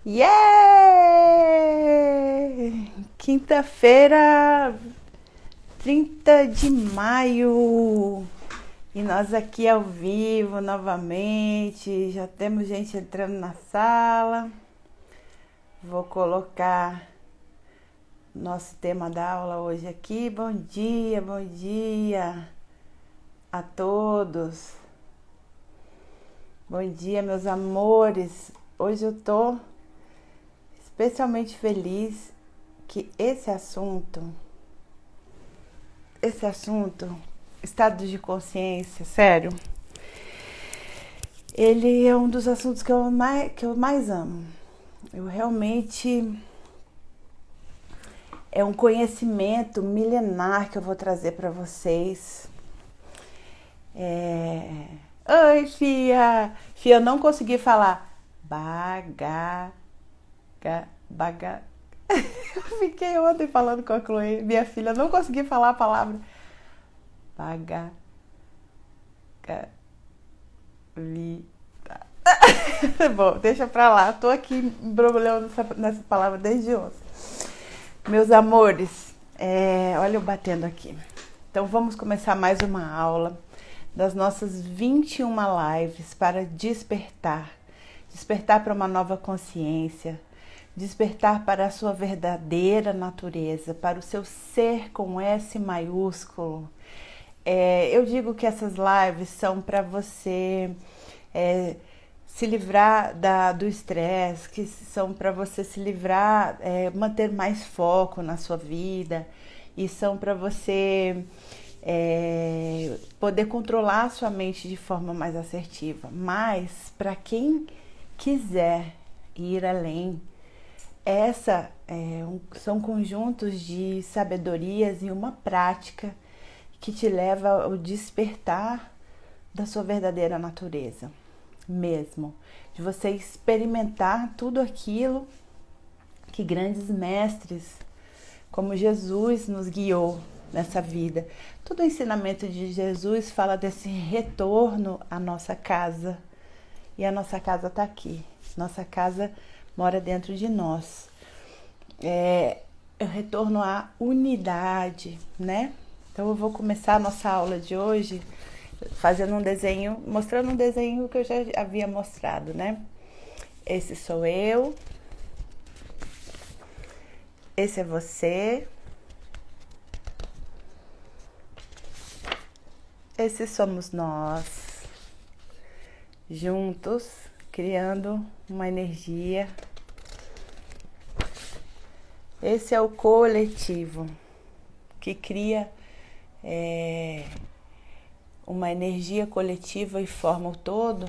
Yeah! Quinta-feira, 30 de maio. E nós aqui ao vivo novamente. Já temos gente entrando na sala. Vou colocar nosso tema da aula hoje aqui. Bom dia a todos. Bom dia, meus amores. Hoje eu tô especialmente feliz que esse assunto, estado de consciência, sério, ele é um dos assuntos que eu mais amo. Eu realmente, é um conhecimento milenar que eu vou trazer para vocês. Oi, Fia! Fia, eu não consegui falar Eu fiquei ontem falando com a Chloe, minha filha, não consegui falar a palavra Bom, deixa pra lá, tô aqui embrulhando nessa palavra desde ontem. Meus amores, olha eu batendo aqui. Então vamos começar mais uma aula das nossas 21 lives para despertar para uma nova consciência, despertar para a sua verdadeira natureza, para o seu ser com S maiúsculo. Eu digo que essas lives são para você se livrar do estresse, que são para você se livrar, manter mais foco na sua vida, e são para você poder controlar a sua mente de forma mais assertiva. Mas para quem quiser ir além, são conjuntos de sabedorias e uma prática que te leva ao despertar da sua verdadeira natureza mesmo, de você experimentar tudo aquilo que grandes mestres como Jesus nos guiou nessa vida. Todo o ensinamento de Jesus fala desse retorno à nossa casa, e a nossa casa está aqui, nossa casa mora dentro de nós. Eu retorno à unidade, né? Então eu vou começar a nossa aula de hoje fazendo um desenho, mostrando um desenho que eu já havia mostrado, né? Esse sou eu, esse é você, esse somos nós, juntos, criando uma energia. Esse é o coletivo, que cria uma energia coletiva e forma o todo.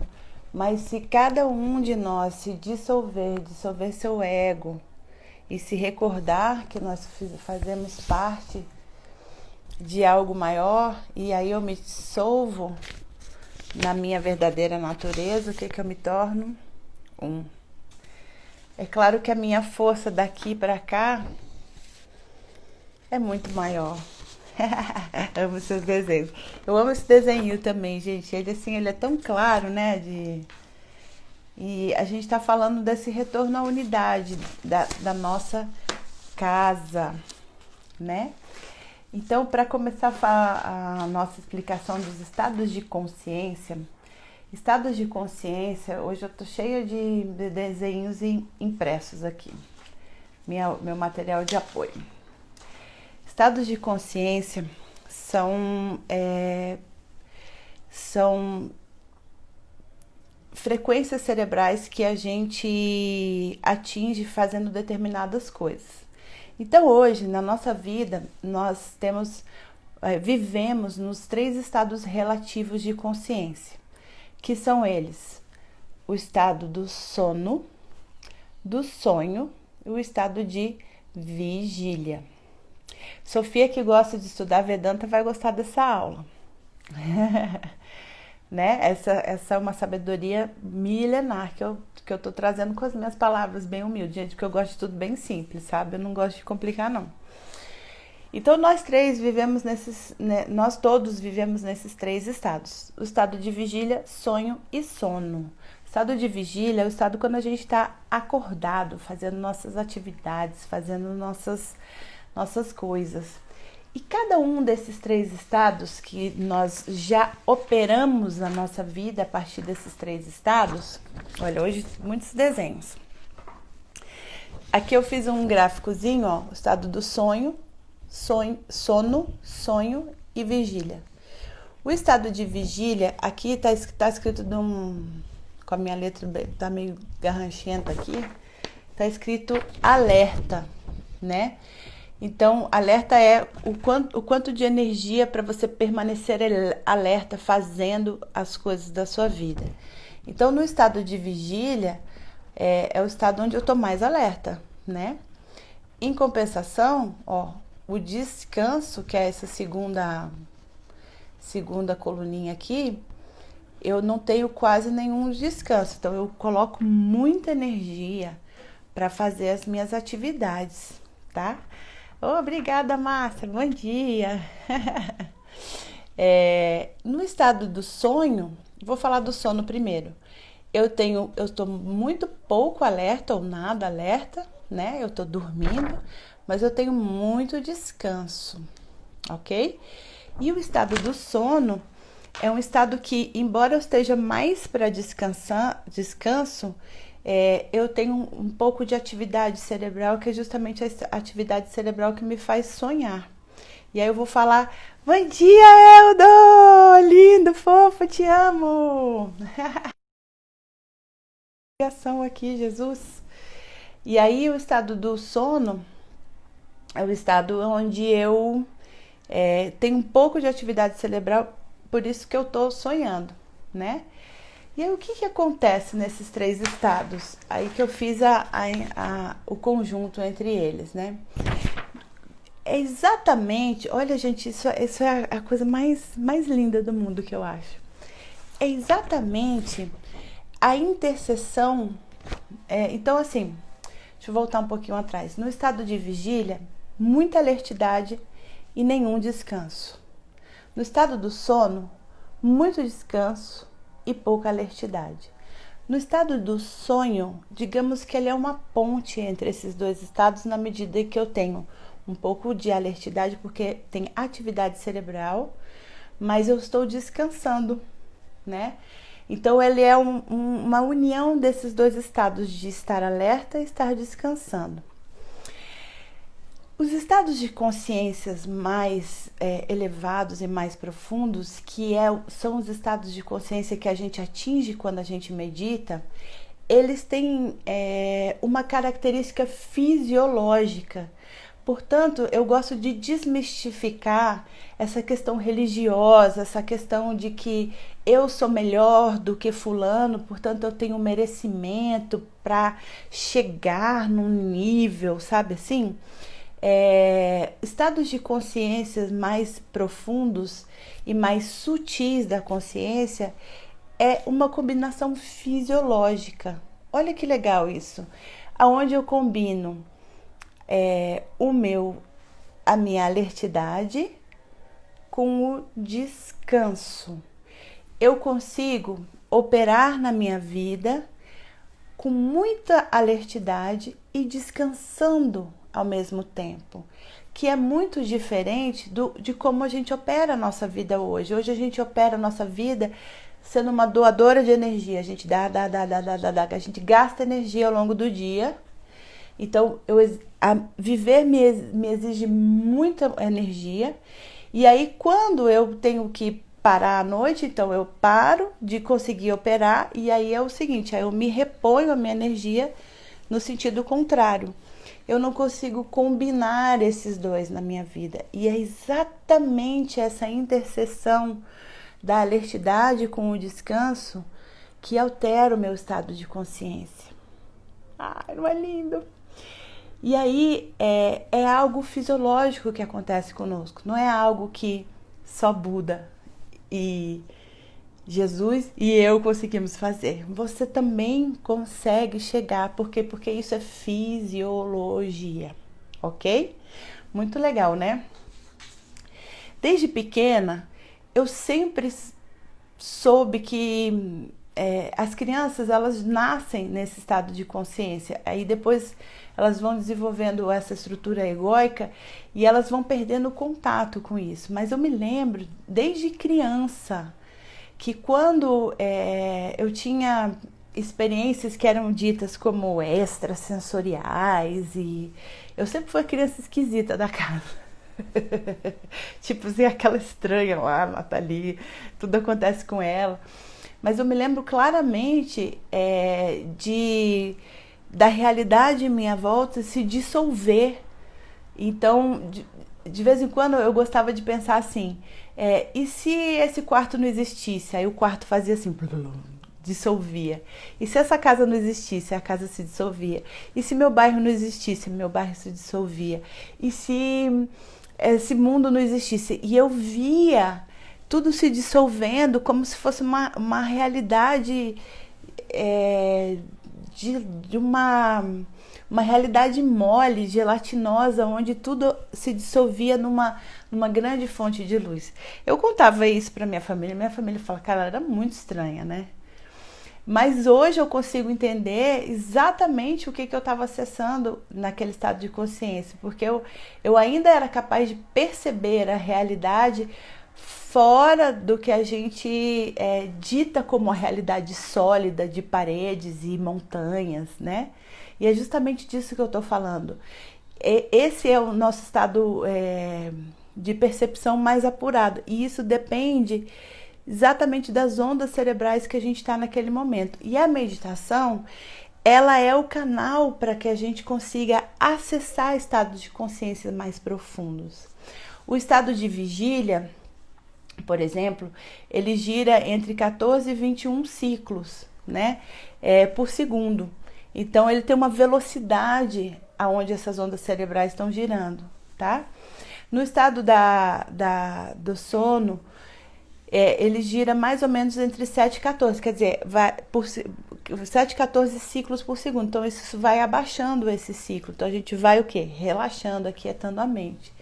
Mas se cada um de nós se dissolver seu ego e se recordar que nós fazemos parte de algo maior, e aí eu me dissolvo na minha verdadeira natureza, o que eu me torno? É claro que a minha força daqui para cá é muito maior. Amo seus desenhos. Eu amo esse desenho também, gente. Ele é tão claro, né? E a gente tá falando desse retorno à unidade da nossa casa, né? Então, para começar a nossa explicação dos estados de consciência, hoje eu tô cheia de desenhos impressos aqui, meu material de apoio. Estados de consciência são frequências cerebrais que a gente atinge fazendo determinadas coisas. Então hoje, na nossa vida, nós vivemos nos 3 estados relativos de consciência, que são eles: o estado do sono, do sonho e o estado de vigília. Sofia, que gosta de estudar Vedanta, vai gostar dessa aula. Né? Essa é uma sabedoria milenar que eu tô trazendo com as minhas palavras bem humildes, gente, porque eu gosto de tudo bem simples, sabe? Eu não gosto de complicar, não. Então nós todos vivemos nesses 3 estados: o estado de vigília, sonho e sono. estado de vigília é o estado quando a gente está acordado, fazendo nossas atividades, fazendo nossas coisas. E cada um desses 3 estados que nós já operamos na nossa vida a partir desses 3 estados, olha, hoje muitos desenhos. Aqui eu fiz um gráficozinho, ó, o estado do sono, sonho e vigília. O estado de vigília, aqui tá escrito com a minha letra, tá meio garranchenta aqui, tá escrito alerta, né? Então, alerta é o quanto de energia para você permanecer alerta fazendo as coisas da sua vida. Então, no estado de vigília, é o estado onde eu tô mais alerta, né? Em compensação, ó, o descanso, que é essa segunda coluninha aqui, eu não tenho quase nenhum descanso. Então, eu coloco muita energia para fazer as minhas atividades, tá? Obrigada, Márcia. Bom dia. No estado do sonho, vou falar do sono primeiro. Eu estou muito pouco alerta ou nada alerta, né? Eu estou dormindo, mas eu tenho muito descanso, ok? E o estado do sono é um estado que, embora eu esteja mais para descanso, eu tenho um pouco de atividade cerebral, que é justamente a atividade cerebral que me faz sonhar. E aí eu vou falar, bom dia, Eldo! Lindo, fofo, te amo! Ligação aqui, Jesus. E aí o estado do sono é o estado onde eu tenho um pouco de atividade cerebral, por isso que eu tô sonhando, né? E aí o que acontece nesses 3 estados? Aí que eu fiz o conjunto entre eles, né? É exatamente, olha gente, isso é a coisa mais linda do mundo que eu acho. É exatamente a interseção, então assim, deixa eu voltar um pouquinho atrás. No estado de vigília, muita alertidade e nenhum descanso. No estado do sono, muito descanso e pouca alertidade. No estado do sonho, digamos que ele é uma ponte entre esses 2 estados, na medida que eu tenho um pouco de alertidade, porque tem atividade cerebral, mas eu estou descansando, né? Então, ele é uma união desses 2 estados, de estar alerta e estar descansando. Os estados de consciências mais elevados e mais profundos, são os estados de consciência que a gente atinge quando a gente medita, eles têm uma característica fisiológica. Portanto, eu gosto de desmistificar essa questão religiosa, essa questão de que eu sou melhor do que fulano, portanto eu tenho merecimento para chegar num nível, sabe assim? Estados de consciências mais profundos e mais sutis da consciência é uma combinação fisiológica. Olha que legal isso, aonde eu combino a minha alertidade com o descanso. Eu consigo operar na minha vida com muita alertidade e descansando ao mesmo tempo, que é muito diferente de como a gente opera a nossa vida hoje. Hoje a gente opera a nossa vida sendo uma doadora de energia. A gente dá, a gente gasta energia ao longo do dia. Então, viver me exige muita energia. E aí, quando eu tenho que parar à noite, então eu paro de conseguir operar. E aí é o seguinte, aí eu me reponho a minha energia no sentido contrário. Eu não consigo combinar esses 2 na minha vida. E é exatamente essa interseção da alertidade com o descanso que altera o meu estado de consciência. Ai, não é lindo? E aí é algo fisiológico que acontece conosco. Não é algo que só Buda e Jesus e eu conseguimos fazer. Você também consegue chegar, porque isso é fisiologia, ok? Muito legal, né? Desde pequena, eu sempre soube que as crianças, elas nascem nesse estado de consciência, aí depois elas vão desenvolvendo essa estrutura egóica e elas vão perdendo contato com isso. Mas eu me lembro, desde criança, que quando eu tinha experiências que eram ditas como extrasensoriais, e eu sempre fui a criança esquisita da casa. Tipo assim, aquela estranha lá, Nathalie, tudo acontece com ela. Mas eu me lembro claramente da realidade em minha volta se dissolver. Então, de vez em quando eu gostava de pensar assim, e se esse quarto não existisse? Aí o quarto fazia assim, dissolvia. E se essa casa não existisse? A casa se dissolvia. E se meu bairro não existisse? Meu bairro se dissolvia. E se esse mundo não existisse? E eu via tudo se dissolvendo como se fosse uma realidade de uma realidade mole, gelatinosa, onde tudo se dissolvia numa grande fonte de luz. Eu contava isso para minha família fala, cara, ela era muito estranha, né? Mas hoje eu consigo entender exatamente o que eu estava acessando naquele estado de consciência, porque eu ainda era capaz de perceber a realidade fora do que a gente dita como a realidade sólida de paredes e montanhas, né? E é justamente disso que eu estou falando. Esse é o nosso estado de percepção mais apurado, e isso depende exatamente das ondas cerebrais que a gente está naquele momento. E a meditação, ela é o canal para que a gente consiga acessar estados de consciência mais profundos. O estado de vigília, por exemplo, ele gira entre 14 e 21 ciclos, né, por segundo. Então, ele tem uma velocidade aonde essas ondas cerebrais estão girando, tá? No estado do sono, ele gira mais ou menos entre 7 e 14, quer dizer, vai por 7 e 14 ciclos por segundo. Então, isso vai abaixando esse ciclo. Então, a gente vai o quê? Relaxando, aquietando a mente.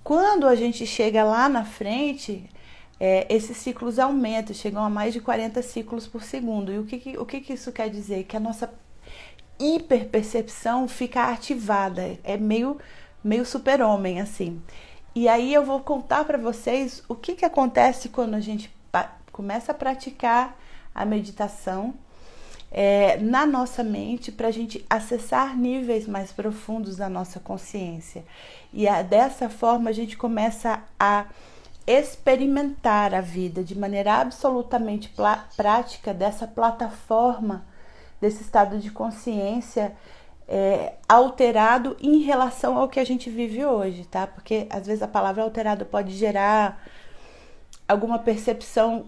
Quando a gente chega lá na frente, esses ciclos aumentam, chegam a mais de 40 ciclos por segundo. E o que isso quer dizer? Que a nossa hiperpercepção fica ativada, é meio super-homem, assim. E aí eu vou contar para vocês o que acontece quando a gente começa a praticar a meditação na nossa mente, para a gente acessar níveis mais profundos da nossa consciência. E dessa forma a gente começa a experimentar a vida de maneira absolutamente prática, dessa plataforma, desse estado de consciência alterado em relação ao que a gente vive hoje, tá? Porque às vezes a palavra alterado pode gerar alguma percepção,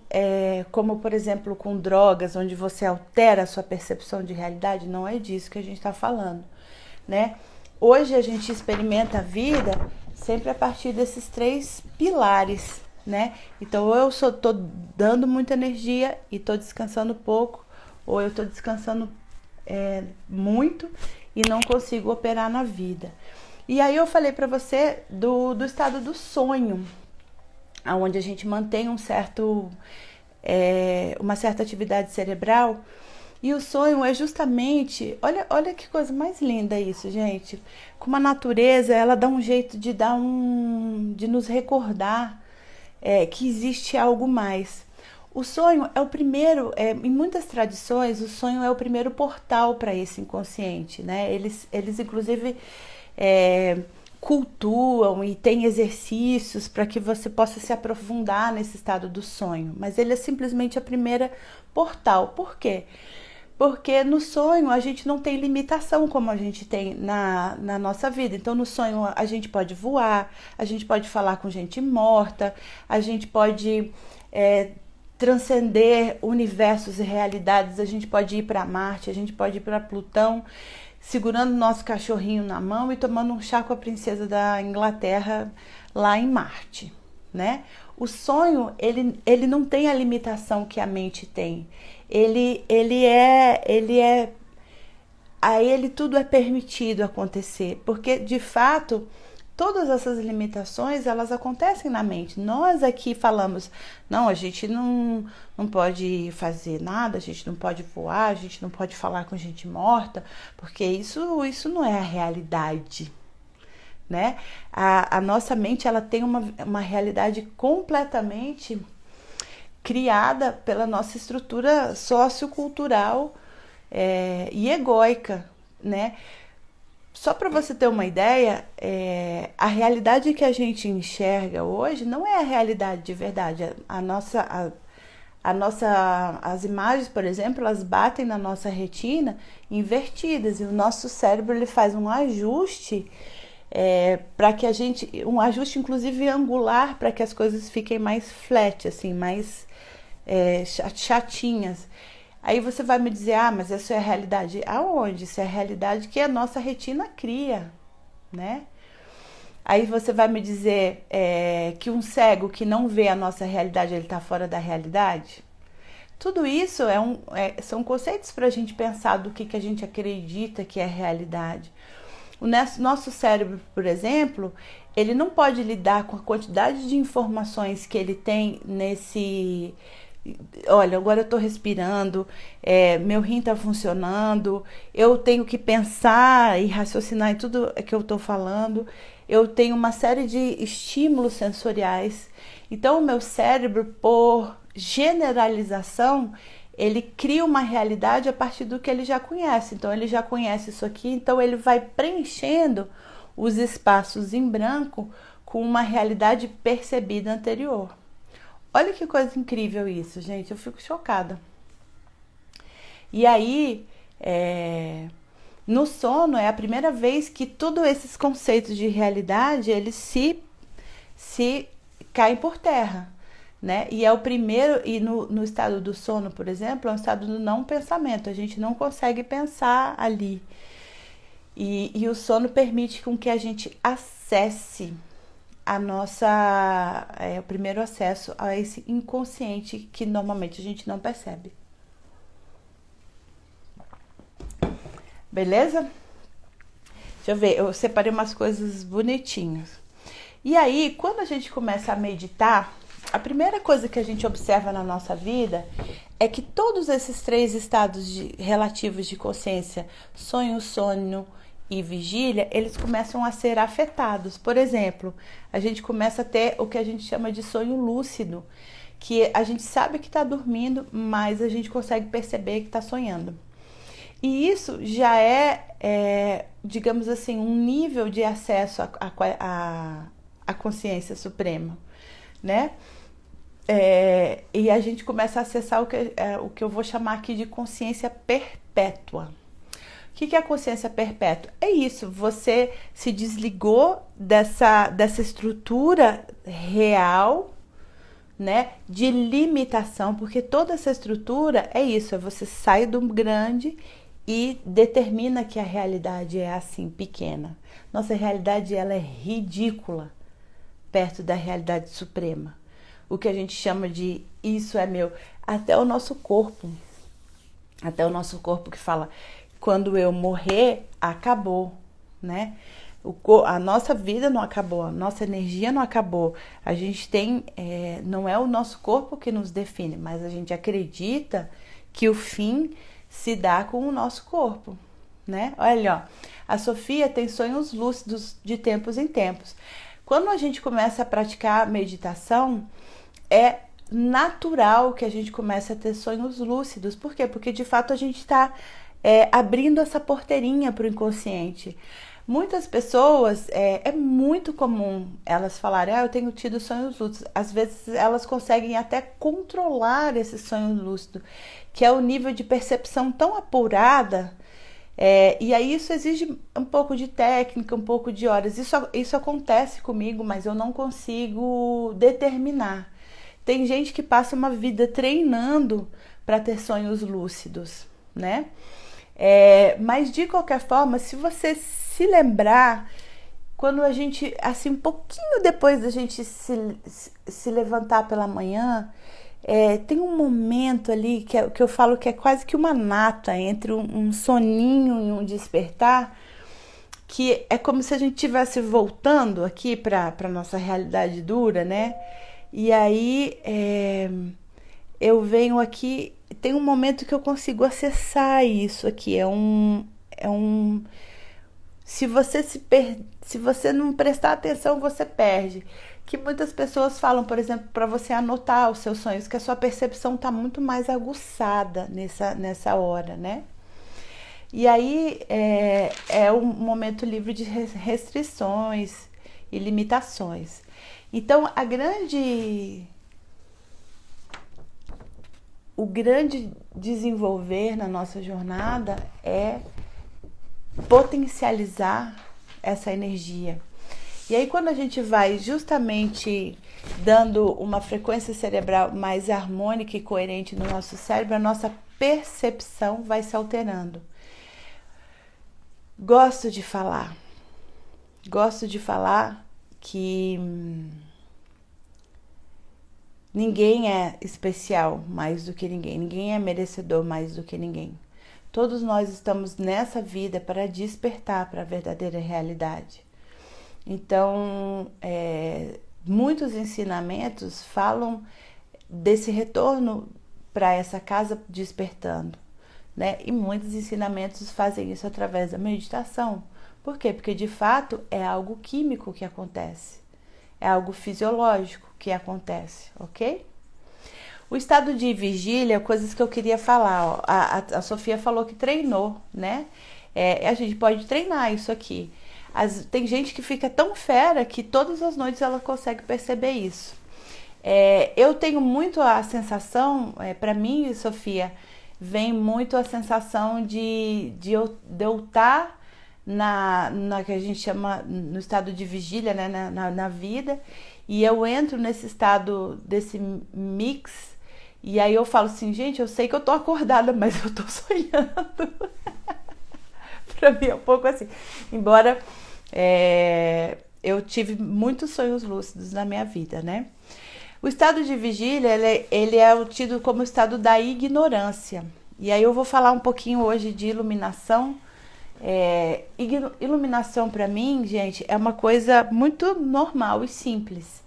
como por exemplo com drogas, onde você altera a sua percepção de realidade. Não é disso que a gente está falando, né? Hoje a gente experimenta a vida sempre a partir desses 3 pilares, né? Então, ou eu tô dando muita energia e tô descansando pouco, ou eu tô descansando muito e não consigo operar na vida. E aí eu falei para você do estado do sonho, onde a gente mantém uma certa atividade cerebral. E o sonho é justamente, olha que coisa mais linda isso, gente. Como a natureza, ela dá um jeito de nos recordar que existe algo mais. O sonho é o primeiro, em muitas tradições, o sonho é o primeiro portal para esse inconsciente, né? Eles inclusive cultuam e têm exercícios para que você possa se aprofundar nesse estado do sonho. Mas ele é simplesmente a primeira portal. Por quê? Porque no sonho a gente não tem limitação como a gente tem na nossa vida. Então no sonho a gente pode voar, a gente pode falar com gente morta, a gente pode transcender universos e realidades, a gente pode ir para Marte, a gente pode ir para Plutão, segurando nosso cachorrinho na mão e tomando um chá com a princesa da Inglaterra lá em Marte, né? O sonho, ele não tem a limitação que a mente tem. A ele tudo é permitido acontecer, porque de fato todas essas limitações, elas acontecem na mente. Nós aqui falamos, não, a gente não pode fazer nada, a gente não pode voar, a gente não pode falar com gente morta, porque isso não é a realidade, né? A nossa mente, ela tem uma realidade completamente criada pela nossa estrutura sociocultural e egóica, né? Só para você ter uma ideia, a realidade que a gente enxerga hoje não é a realidade de verdade. As imagens, por exemplo, elas batem na nossa retina invertidas, e o nosso cérebro ele faz um ajuste para que um ajuste inclusive angular, para que as coisas fiquem mais flat, assim, mais chatinhas. Aí você vai me dizer, mas essa é a realidade. Aonde? Isso é a realidade que a nossa retina cria, né? Aí você vai me dizer que um cego que não vê a nossa realidade, ele está fora da realidade? Tudo isso são conceitos para a gente pensar do que a gente acredita que é realidade. O nosso cérebro, por exemplo, ele não pode lidar com a quantidade de informações que ele tem nesse... Olha, agora eu estou respirando, meu rim está funcionando, eu tenho que pensar e raciocinar em tudo que eu estou falando, eu tenho uma série de estímulos sensoriais. Então, o meu cérebro, por generalização, ele cria uma realidade a partir do que ele já conhece. Então, ele já conhece isso aqui, então ele vai preenchendo os espaços em branco com uma realidade percebida anterior. Olha que coisa incrível isso, gente. Eu fico chocada. E aí, no sono, é a primeira vez que todos esses conceitos de realidade, eles se caem por terra, né? E é o primeiro, e no estado do sono, por exemplo, é um estado do não pensamento. A gente não consegue pensar ali. E o sono permite com que a gente acesse o primeiro acesso a esse inconsciente que normalmente a gente não percebe. Beleza? Deixa eu ver, eu separei umas coisas bonitinhas. E aí, quando a gente começa a meditar, a primeira coisa que a gente observa na nossa vida é que todos esses 3 estados relativos de consciência, sonho, sono e vigília, eles começam a ser afetados. Por exemplo, a gente começa a ter o que a gente chama de sonho lúcido, que a gente sabe que está dormindo, mas a gente consegue perceber que está sonhando. E isso já digamos assim, um nível de acesso à consciência suprema, né? E a gente começa a acessar o que eu vou chamar aqui de consciência perpétua. O que é a consciência perpétua? É isso, você se desligou dessa estrutura real, né, de limitação, porque toda essa estrutura é isso, você sai do grande e determina que a realidade é assim, pequena. Nossa realidade, ela é ridícula perto da realidade suprema. O que a gente chama de isso é meu, até o nosso corpo que fala, quando eu morrer, acabou, né? A nossa vida não acabou, a nossa energia não acabou. A gente tem, não é o nosso corpo que nos define, mas a gente acredita que o fim se dá com o nosso corpo, né? Olha, ó, a Sofia tem sonhos lúcidos de tempos em tempos. Quando a gente começa a praticar meditação, é natural que a gente comece a ter sonhos lúcidos. Por quê? Porque de fato a gente está abrindo essa porteirinha para o inconsciente. Muitas pessoas, é muito comum elas falarem, eu tenho tido sonhos lúcidos. Às vezes elas conseguem até controlar esse sonho lúcido, que é o nível de percepção tão apurada, e aí isso exige um pouco de técnica, um pouco de horas. Isso acontece comigo, mas eu não consigo determinar. Tem gente que passa uma vida treinando para ter sonhos lúcidos, né? Mas de qualquer forma, se você se lembrar, quando a gente, assim, um pouquinho depois da gente se levantar pela manhã, tem um momento ali que eu falo que é quase que uma nata entre um soninho e um despertar, que é como se a gente estivesse voltando aqui para a nossa realidade dura, né? E aí eu venho aqui, tem um momento que eu consigo acessar isso aqui. Se você não prestar atenção, você perde. Que muitas pessoas falam, por exemplo, para você anotar os seus sonhos, que a sua percepção está muito mais aguçada nessa hora, né? E aí é um momento livre de restrições e limitações. Então, o grande desenvolver na nossa jornada é potencializar essa energia. E aí, quando a gente vai justamente dando uma frequência cerebral mais harmônica e coerente no nosso cérebro, a nossa percepção vai se alterando. Gosto de falar que ninguém é especial mais do que ninguém, ninguém é merecedor mais do que ninguém. Todos nós estamos nessa vida para despertar para a verdadeira realidade. Então, muitos ensinamentos falam desse retorno para essa casa despertando, né? E muitos ensinamentos fazem isso através da meditação. Por quê? Porque de fato é algo químico que acontece, é algo fisiológico que acontece, ok? O estado de vigília, coisas que eu queria falar, ó. A Sofia falou que treinou, né? A gente pode treinar isso aqui. Tem gente que fica tão fera que todas as noites ela consegue perceber isso. Eu tenho muito a sensação, para mim, Sofia, vem muito a sensação de eu estar na que a gente chama no estado de vigília, né, na vida, e eu entro nesse estado, desse mix, e aí eu falo assim, gente, eu sei que eu tô acordada, mas eu tô sonhando. Pra mim é um pouco assim, embora eu tive muitos sonhos lúcidos na minha vida, né? O estado de vigília, ele é tido como o estado da ignorância. E aí eu vou falar um pouquinho hoje de iluminação. Iluminação para mim, gente, é uma coisa muito normal e simples.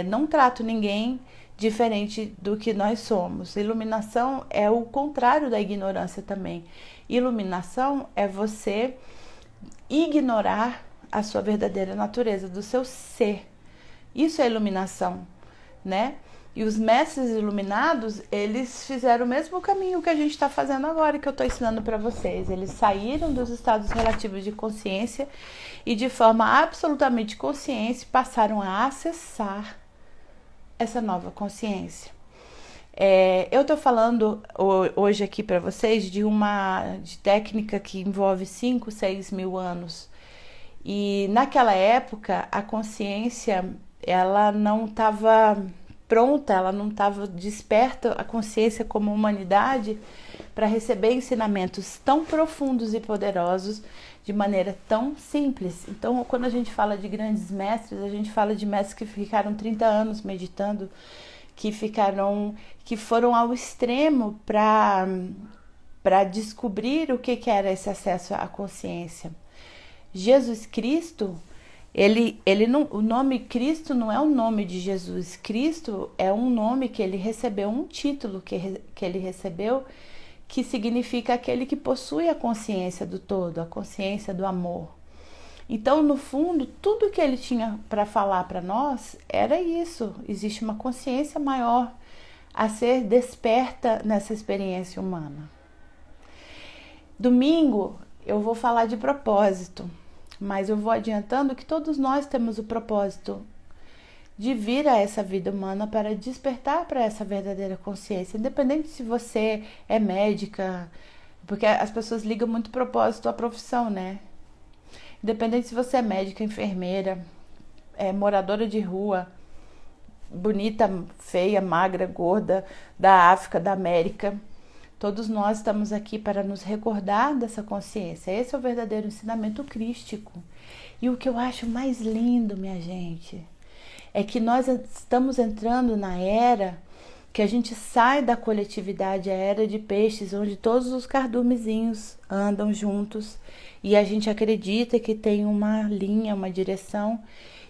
Não trato ninguém diferente do que nós somos. Iluminação é o contrário da ignorância também. Iluminação é você ignorar a sua verdadeira natureza, do seu ser. Isso é iluminação, né? E os mestres iluminados, eles fizeram o mesmo caminho que a gente está fazendo agora, que eu estou ensinando para vocês. Eles saíram dos estados relativos de consciência e de forma absolutamente consciente passaram a acessar essa nova consciência. Eu estou falando hoje aqui para vocês de técnica que envolve 5, 6 mil anos. E naquela época a consciência ela não estava pronta, ela não estava desperta, a consciência como humanidade, para receber ensinamentos tão profundos e poderosos de maneira tão simples. Então, quando a gente fala de grandes mestres, a gente fala de mestres que ficaram 30 anos meditando, que foram ao extremo para descobrir o que era esse acesso à consciência. Jesus Cristo, o nome Cristo não é o nome de Jesus. Cristo é um nome que ele recebeu, um título que ele recebeu, que significa aquele que possui a consciência do todo, a consciência do amor. Então, no fundo, tudo que ele tinha para falar para nós era isso. Existe uma consciência maior a ser desperta nessa experiência humana. Domingo eu vou falar de propósito, mas eu vou adiantando que todos nós temos o propósito de vir a essa vida humana para despertar para essa verdadeira consciência, independente se você é médica, porque as pessoas ligam muito propósito à profissão, né? Independente se você é médica, enfermeira, moradora de rua, bonita, feia, magra, gorda, da África, da América, todos nós estamos aqui para nos recordar dessa consciência. Esse é o verdadeiro ensinamento crístico. E o que eu acho mais lindo, minha gente, é que nós estamos entrando na era que a gente sai da coletividade, a era de peixes, onde todos os cardumezinhos andam juntos e a gente acredita que tem uma linha, uma direção,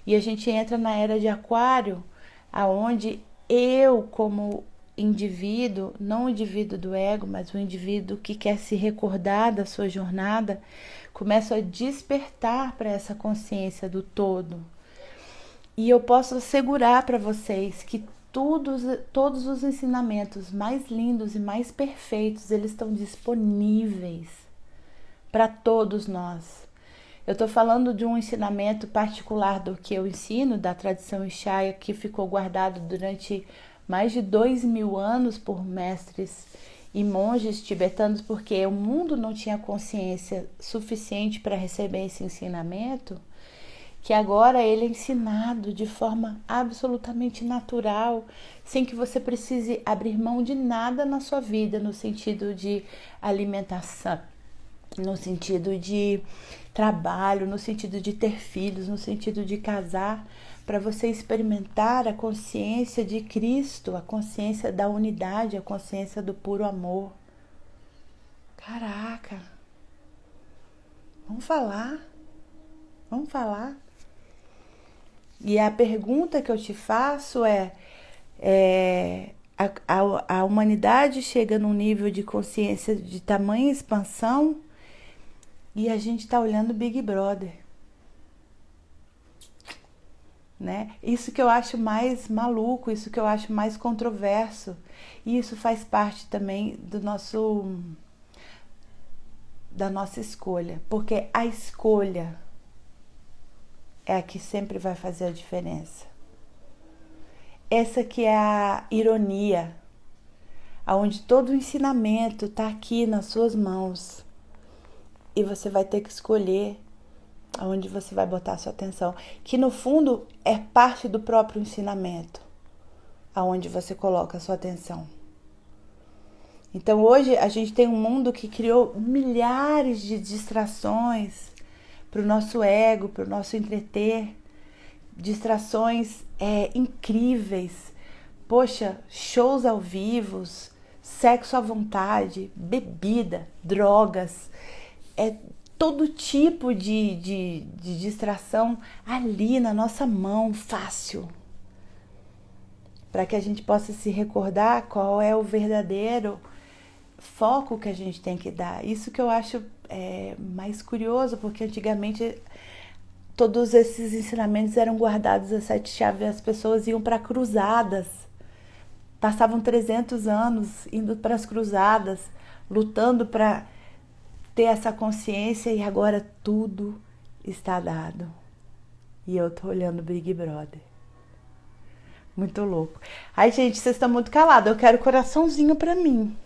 e a gente entra na era de aquário, aonde eu, como indivíduo, não o indivíduo do ego, mas o indivíduo que quer se recordar da sua jornada, começo a despertar para essa consciência do todo. E eu posso assegurar para vocês que todos os ensinamentos mais lindos e mais perfeitos, eles estão disponíveis para todos nós. Eu estou falando de um ensinamento particular do que eu ensino, da tradição Ishaya, que ficou guardado durante mais de 2000 anos por mestres e monges tibetanos, porque o mundo não tinha consciência suficiente para receber esse ensinamento, que agora ele é ensinado de forma absolutamente natural, sem que você precise abrir mão de nada na sua vida, no sentido de alimentação, no sentido de trabalho, no sentido de ter filhos, no sentido de casar, para você experimentar a consciência de Cristo, a consciência da unidade, a consciência do puro amor. Caraca! Vamos falar. E a pergunta que eu te faço a humanidade chega num nível de consciência de tamanha expansão e a gente está olhando o Big Brother, né? Isso que eu acho mais maluco, isso que eu acho mais controverso, e isso faz parte também da nossa escolha, porque a escolha é a que sempre vai fazer a diferença. Essa que é a ironia, onde todo o ensinamento está aqui nas suas mãos e você vai ter que escolher aonde você vai botar a sua atenção, que no fundo é parte do próprio ensinamento, aonde você coloca a sua atenção. Então hoje a gente tem um mundo que criou milhares de distrações para o nosso ego, para o nosso entreter, distrações incríveis, poxa, shows ao vivo, sexo à vontade, bebida, drogas, todo tipo de distração ali na nossa mão, fácil, para que a gente possa se recordar qual é o verdadeiro foco que a gente tem que dar. Isso que eu acho mais curioso, porque antigamente todos esses ensinamentos eram guardados a 7 chaves, as pessoas iam para cruzadas, passavam 300 anos indo para as cruzadas, lutando para ter essa consciência, e agora tudo está dado. E eu tô olhando Big Brother. Muito louco. Ai, gente, vocês estão muito calados, eu quero coraçãozinho para mim.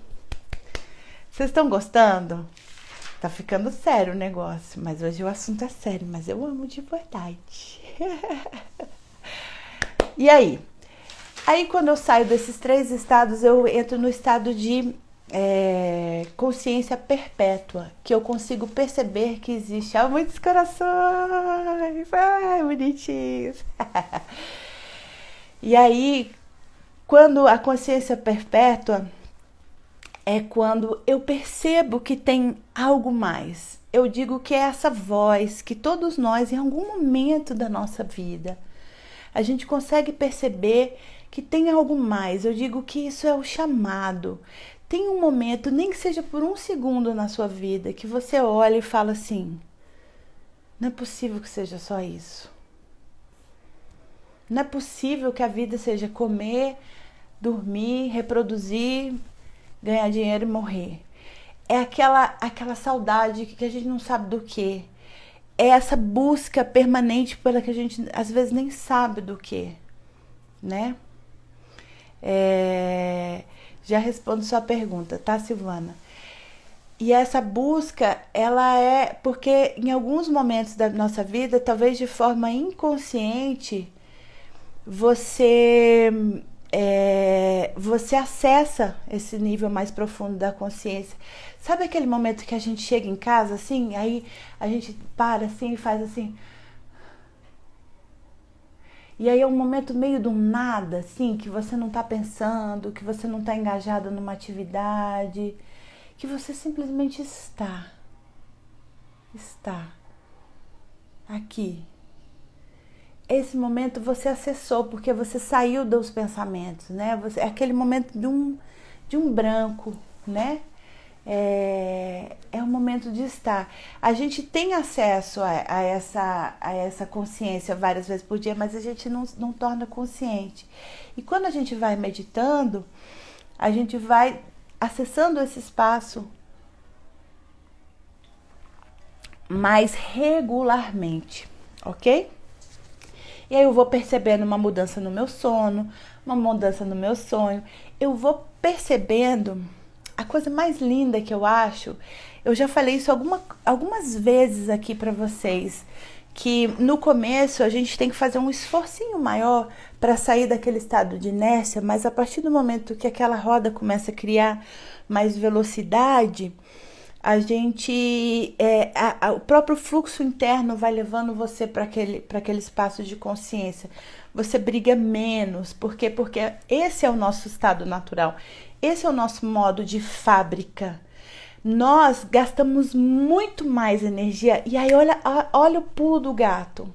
Vocês estão gostando? Tá ficando sério o negócio, mas hoje o assunto é sério, mas eu amo de verdade. E aí? Aí quando eu saio desses 3 estados, eu entro no estado de consciência perpétua, que eu consigo perceber que existe muitos corações, ai, bonitinhos. E aí, quando a consciência perpétua é quando eu percebo que tem algo mais. Eu digo que é essa voz que todos nós, em algum momento da nossa vida, a gente consegue perceber que tem algo mais. Eu digo que isso é o chamado. Tem um momento, nem que seja por 1 segundo na sua vida, que você olha e fala assim: não é possível que seja só isso. Não é possível que a vida seja comer, dormir, reproduzir, ganhar dinheiro e morrer. É aquela saudade que a gente não sabe do que. É essa busca permanente pela que a gente às vezes nem sabe do que, né? Já respondo sua pergunta, tá, Silvana? E essa busca, ela é porque em alguns momentos da nossa vida, talvez de forma inconsciente, você acessa esse nível mais profundo da consciência. Sabe aquele momento que a gente chega em casa, assim, aí a gente para assim e faz assim, E aí é um momento meio do nada, assim, que você não tá pensando, que você não tá engajado numa atividade, que você simplesmente está aqui. Esse momento você acessou, porque você saiu dos pensamentos, né? É aquele momento de um branco, né? É um momento de estar. A gente tem acesso a essa consciência várias vezes por dia, mas a gente não torna consciente. E quando a gente vai meditando, a gente vai acessando esse espaço mais regularmente, ok? E aí eu vou percebendo uma mudança no meu sono, uma mudança no meu sonho. Eu vou percebendo a coisa mais linda que eu acho. Eu já falei isso algumas vezes aqui para vocês, que no começo a gente tem que fazer um esforcinho maior para sair daquele estado de inércia, mas a partir do momento que aquela roda começa a criar mais velocidade, a gente, o próprio fluxo interno vai levando você para aquele espaço de consciência. Você briga menos, por quê? Porque esse é o nosso estado natural, esse é o nosso modo de fábrica. Nós gastamos muito mais energia, e aí olha o pulo do gato.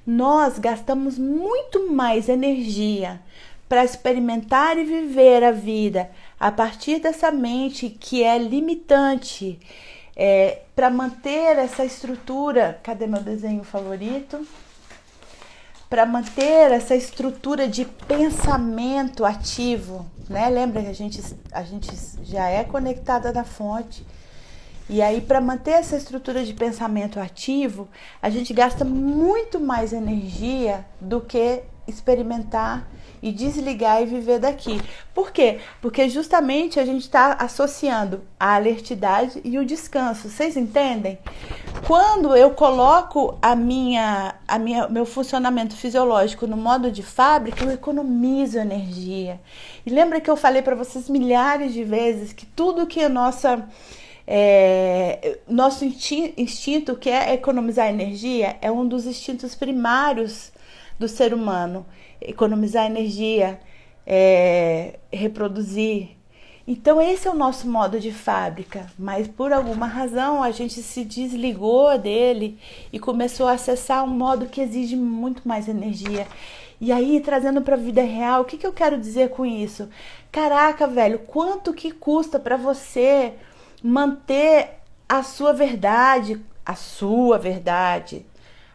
Nós gastamos muito mais energia para experimentar e viver a vida a partir dessa mente que é limitante, para manter essa estrutura. Cadê meu desenho favorito? Para manter essa estrutura de pensamento ativo, né? Lembra que a gente já é conectada na fonte. E aí, para manter essa estrutura de pensamento ativo, a gente gasta muito mais energia do que experimentar e desligar e viver daqui. Por quê? Porque justamente a gente está associando a alertidade e o descanso. Vocês entendem? Quando eu coloco meu funcionamento fisiológico no modo de fábrica, eu economizo energia. E lembra que eu falei para vocês milhares de vezes que tudo que nosso instinto, que é economizar energia, é um dos instintos primários do ser humano. Economizar energia, reproduzir. Então esse é o nosso modo de fábrica, mas por alguma razão a gente se desligou dele e começou a acessar um modo que exige muito mais energia. E aí, trazendo para a vida real, o que eu quero dizer com isso? Caraca, velho, quanto que custa para você manter a sua verdade,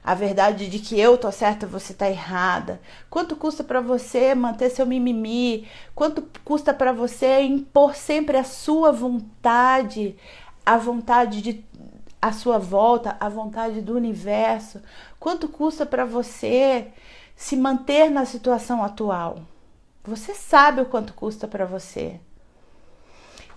a verdade de que eu tô certa, você tá errada? Quanto custa para você manter seu mimimi? Quanto custa para você impor sempre a sua vontade, a vontade à sua volta, a vontade do universo? Quanto custa para você se manter na situação atual? Você sabe o quanto custa para você.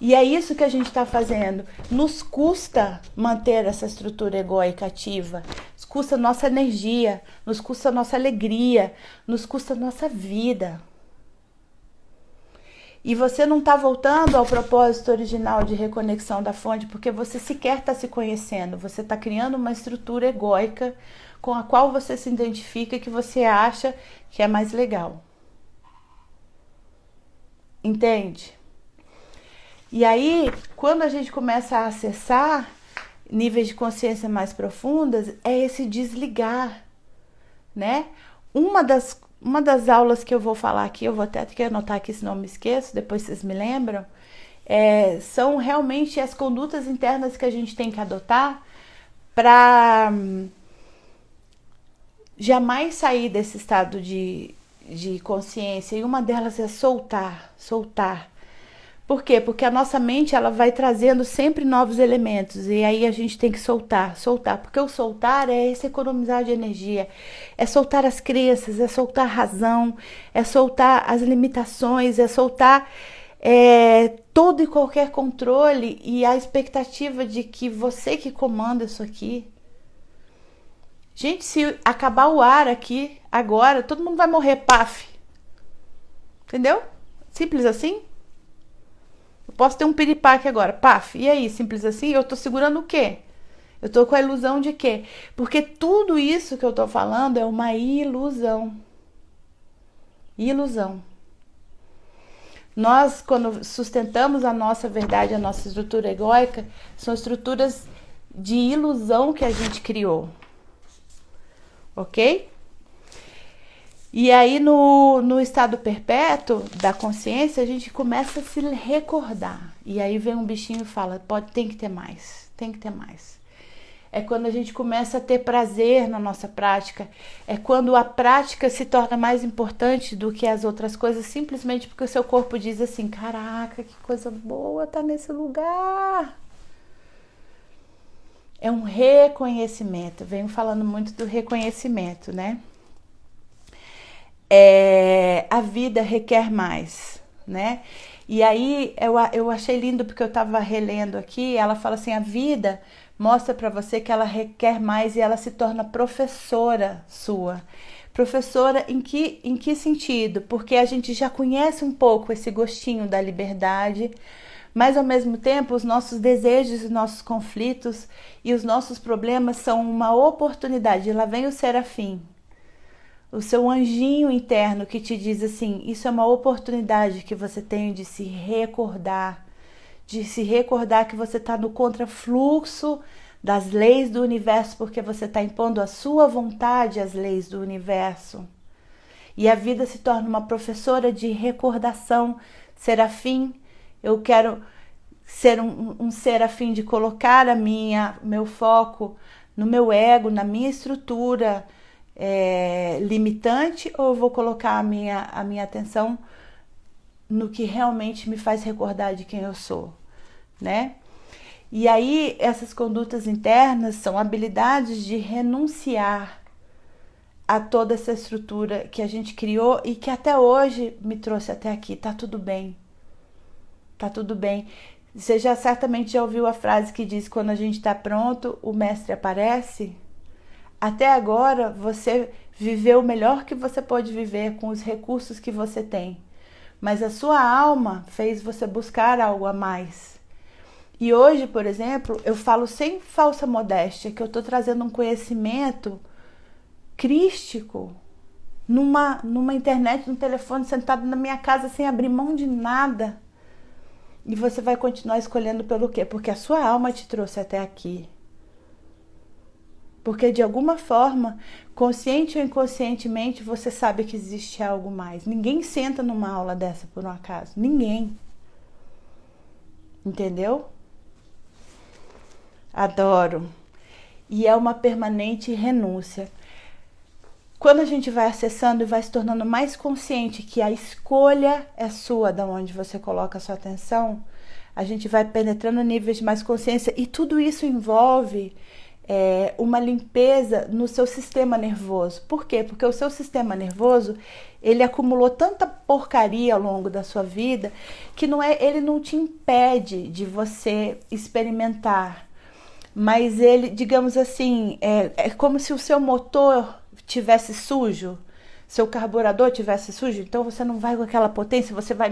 E é isso que a gente está fazendo. Nos custa manter essa estrutura egóica ativa. Nos custa nossa energia, nos custa nossa alegria, nos custa nossa vida. E você não está voltando ao propósito original de reconexão da fonte, porque você sequer está se conhecendo. Você está criando uma estrutura egóica com a qual você se identifica e que você acha que é mais legal. Entende? E aí, quando a gente começa a acessar níveis de consciência mais profundas, é esse desligar, né? Uma das aulas que eu vou falar aqui, eu vou até ter que anotar aqui, se não me esqueço, depois vocês me lembram, são realmente as condutas internas que a gente tem que adotar para jamais sair desse estado de consciência. E uma delas é soltar. Por quê? Porque a nossa mente, ela vai trazendo sempre novos elementos, e aí a gente tem que soltar, porque o soltar é esse economizar de energia, é soltar as crenças, é soltar a razão, é soltar as limitações, é soltar todo e qualquer controle e a expectativa de que você que comanda isso aqui. Gente, se acabar o ar aqui agora, todo mundo vai morrer, paf. Entendeu? Simples assim. Eu posso ter um piripaque agora, paf, e aí, simples assim? Eu tô segurando o quê? Eu tô com a ilusão de quê? Porque tudo isso que eu tô falando é uma ilusão. Ilusão. Nós, quando sustentamos a nossa verdade, a nossa estrutura egóica, são estruturas de ilusão que a gente criou. Ok? E aí, no estado perpétuo da consciência, a gente começa a se recordar. E aí vem um bichinho e fala, tem que ter mais, tem que ter mais. É quando a gente começa a ter prazer na nossa prática. É quando a prática se torna mais importante do que as outras coisas, simplesmente porque o seu corpo diz assim, caraca, que coisa boa tá nesse lugar. É um reconhecimento. Venho falando muito do reconhecimento, né? A vida requer mais, né? E aí eu achei lindo porque eu estava relendo aqui, ela fala assim, a vida mostra para você que ela requer mais e ela se torna professora sua. Professora em que sentido? Porque a gente já conhece um pouco esse gostinho da liberdade, mas ao mesmo tempo os nossos desejos, os nossos conflitos e os nossos problemas são uma oportunidade. Lá vem o serafim, o seu anjinho interno que te diz assim, isso é uma oportunidade que você tem de se recordar que você está no contrafluxo das leis do universo, porque você está impondo a sua vontade às leis do universo. E a vida se torna uma professora de recordação. Serafim, eu quero ser um serafim de colocar meu foco no meu ego, na minha estrutura limitante, ou eu vou colocar a minha atenção no que realmente me faz recordar de quem eu sou, né? E aí essas condutas internas são habilidades de renunciar a toda essa estrutura que a gente criou e que até hoje me trouxe até aqui. Tá tudo bem. Tá tudo bem. Você certamente já ouviu a frase que diz, quando a gente está pronto, o mestre aparece? Até agora você viveu o melhor que você pode viver com os recursos que você tem. Mas a sua alma fez você buscar algo a mais. E hoje, por exemplo, eu falo sem falsa modéstia, que eu estou trazendo um conhecimento crístico numa internet, num telefone, sentado na minha casa, sem abrir mão de nada. E você vai continuar escolhendo pelo quê? Porque a sua alma te trouxe até aqui. Porque de alguma forma, consciente ou inconscientemente, você sabe que existe algo mais. Ninguém senta numa aula dessa por um acaso. Ninguém. Entendeu? Adoro. E é uma permanente renúncia. Quando a gente vai acessando e vai se tornando mais consciente que a escolha é sua, de onde você coloca a sua atenção, a gente vai penetrando níveis de mais consciência. E tudo isso envolve uma limpeza no seu sistema nervoso. Por quê? Porque o seu sistema nervoso, ele acumulou tanta porcaria ao longo da sua vida que ele não te impede de você experimentar. Mas ele, digamos assim, é como se o seu motor tivesse sujo, seu carburador tivesse sujo, então você não vai com aquela potência, você vai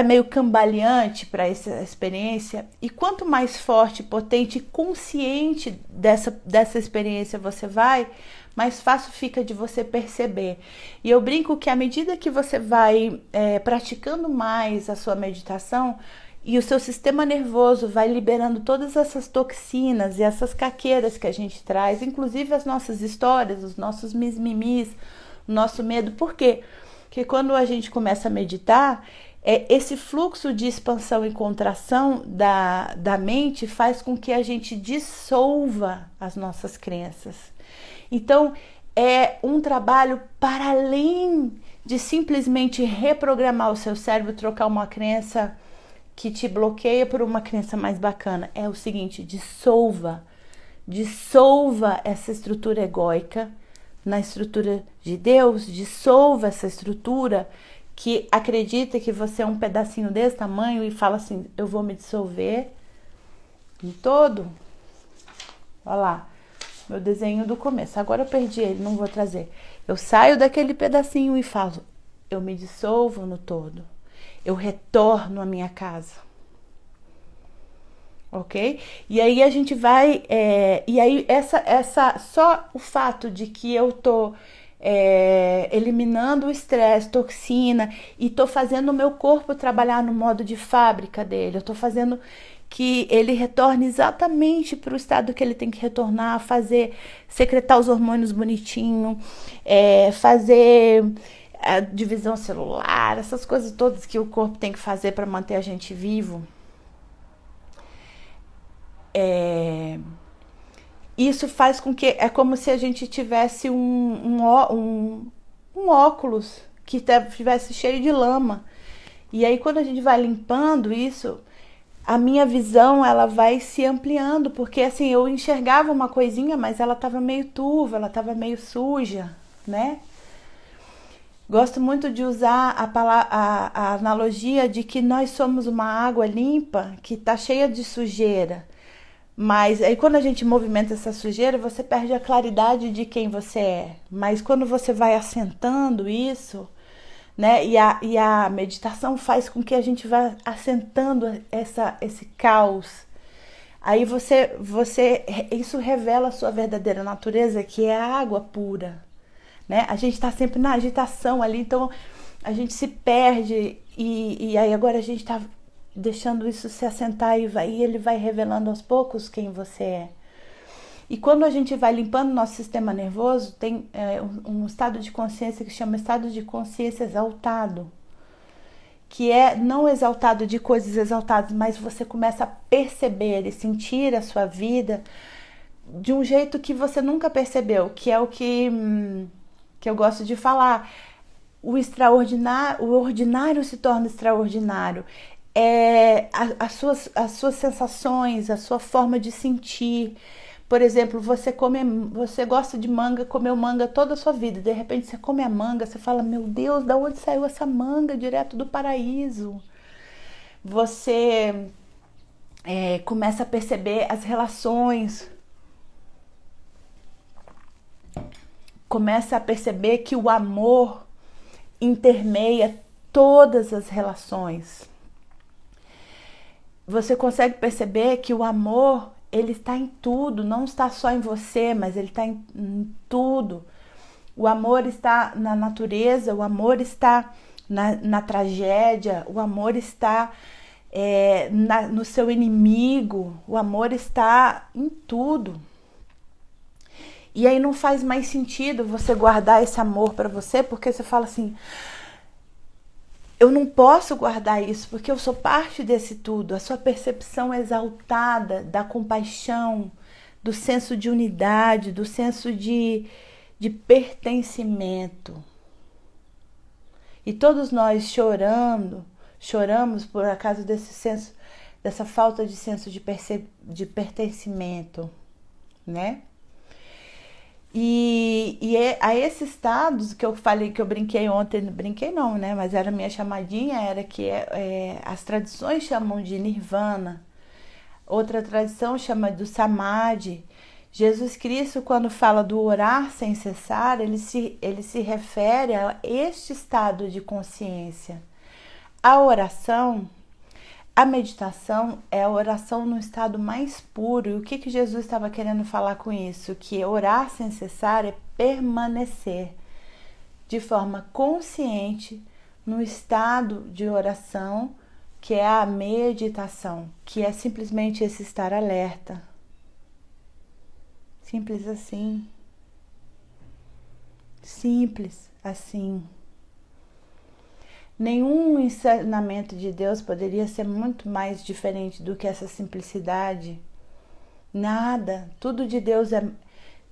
meio cambaleante para essa experiência. E quanto mais forte, potente e consciente dessa experiência você vai, mais fácil fica de você perceber. E eu brinco que à medida que você vai praticando mais a sua meditação, e o seu sistema nervoso vai liberando todas essas toxinas e essas caqueiras que a gente traz, inclusive as nossas histórias, os nossos mimimis, o nosso medo. Por quê? Porque quando a gente começa a meditar, esse fluxo de expansão e contração da mente faz com que a gente dissolva as nossas crenças. Então, é um trabalho para além de simplesmente reprogramar o seu cérebro, trocar uma crença que te bloqueia por uma crença mais bacana. É o seguinte, dissolva essa estrutura egóica na estrutura de Deus, dissolva essa estrutura que acredita que você é um pedacinho desse tamanho e fala assim, eu vou me dissolver em todo. Olha lá, meu desenho do começo. Agora eu perdi ele, não vou trazer. Eu saio daquele pedacinho e falo, eu me dissolvo no todo. Eu retorno à minha casa. Ok? E aí a gente vai... e aí só o fato de que eu tô eliminando o estresse, toxina, e tô fazendo o meu corpo trabalhar no modo de fábrica dele. Eu tô fazendo que ele retorne exatamente para o estado que ele tem que retornar, secretar os hormônios bonitinho, fazer a divisão celular, essas coisas todas que o corpo tem que fazer para manter a gente vivo. Isso faz com que é como se a gente tivesse um óculos que estivesse cheio de lama. E aí quando a gente vai limpando isso, a minha visão ela vai se ampliando, porque assim, eu enxergava uma coisinha, mas ela estava meio turva, ela estava meio suja, né? Gosto muito de usar a analogia de que nós somos uma água limpa que está cheia de sujeira. Mas aí quando a gente movimenta essa sujeira, você perde a claridade de quem você é. Mas quando você vai assentando isso, né? E a meditação faz com que a gente vá assentando esse caos. Aí isso revela a sua verdadeira natureza, que é a água pura, né? A gente está sempre na agitação ali, então a gente se perde e aí agora a gente está deixando isso se assentar e ele vai revelando aos poucos quem você é. E quando a gente vai limpando o nosso sistema nervoso, tem um estado de consciência que chama estado de consciência exaltado, que é não exaltado de coisas exaltadas, mas você começa a perceber e sentir a sua vida de um jeito que você nunca percebeu, que é o que eu gosto de falar. O ordinário se torna extraordinário. As suas sensações, a sua forma de sentir. Por exemplo, você gosta de manga, comeu manga toda a sua vida. De repente você come a manga, você fala, meu Deus, da onde saiu essa manga? Direto do paraíso. Você começa a perceber as relações. Começa a perceber que o amor intermeia todas as relações. Você consegue perceber que o amor, ele está em tudo, não está só em você, mas ele está em tudo. O amor está na natureza, o amor está na tragédia, o amor está no seu inimigo, o amor está em tudo. E aí não faz mais sentido você guardar esse amor para você, porque você fala assim, eu não posso guardar isso porque eu sou parte desse tudo. A sua percepção exaltada da compaixão, do senso de unidade, do senso de pertencimento. E todos nós choramos por causa desse senso, dessa falta de senso de pertencimento, né? E a esses estados que eu falei, que eu brinquei ontem, brinquei não, né? Mas era a minha chamadinha, era que as tradições chamam de nirvana. Outra tradição chama do samadhi. Jesus Cristo, quando fala do orar sem cessar, ele se refere a este estado de consciência. A oração, a meditação é a oração no estado mais puro. E o que Jesus estava querendo falar com isso? Que orar sem cessar é permanecer de forma consciente no estado de oração, que é a meditação, que é simplesmente esse estar alerta. Simples assim. Simples assim. Nenhum ensinamento de Deus poderia ser muito mais diferente do que essa simplicidade. Nada. Tudo de Deus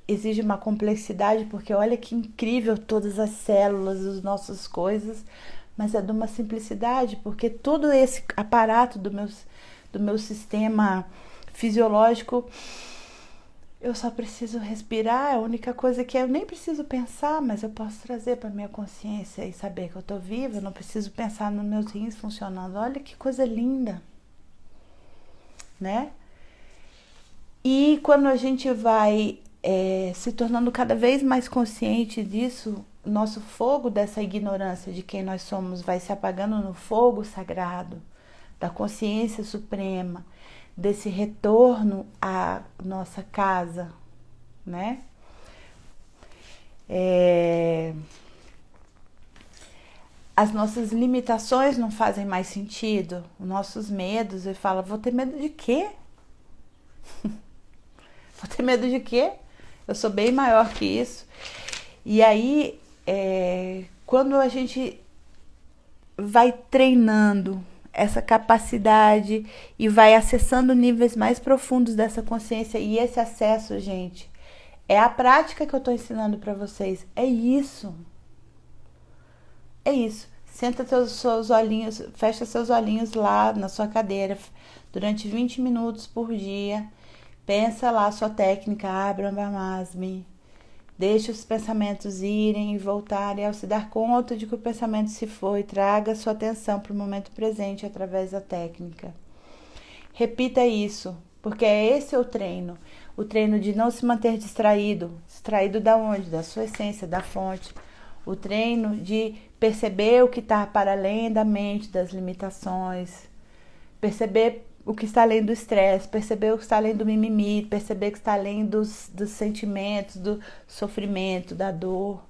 exige uma complexidade, porque olha que incrível todas as células, as nossas coisas, mas é de uma simplicidade, porque todo esse aparato do meu sistema fisiológico, eu só preciso respirar, a única coisa que eu nem preciso pensar, mas eu posso trazer para minha consciência e saber que eu estou viva, eu não preciso pensar nos meus rins funcionando. Olha que coisa linda, né? E quando a gente vai se tornando cada vez mais consciente disso, nosso fogo dessa ignorância de quem nós somos vai se apagando no fogo sagrado da consciência suprema, desse retorno à nossa casa, né? As nossas limitações não fazem mais sentido, os nossos medos, e fala, vou ter medo de quê? Vou ter medo de quê? Eu sou bem maior que isso. E aí, quando a gente vai treinando essa capacidade e vai acessando níveis mais profundos dessa consciência, e esse acesso, gente, é a prática que eu tô ensinando para vocês. É isso. É isso. Senta seus olhinhos, fecha seus olhinhos lá na sua cadeira durante 20 minutos por dia. Pensa lá a sua técnica, Abra Brahmasmi. Deixe os pensamentos irem e voltarem. Ao se dar conta de que o pensamento se foi, traga sua atenção para o momento presente através da técnica. Repita isso, porque esse é o treino. O treino de não se manter distraído. Distraído da onde? Da sua essência, da fonte. O treino de perceber o que está para além da mente, das limitações. Perceber o que está além do estresse, perceber o que está além do mimimi, perceber o que está além dos sentimentos, do sofrimento, da dor.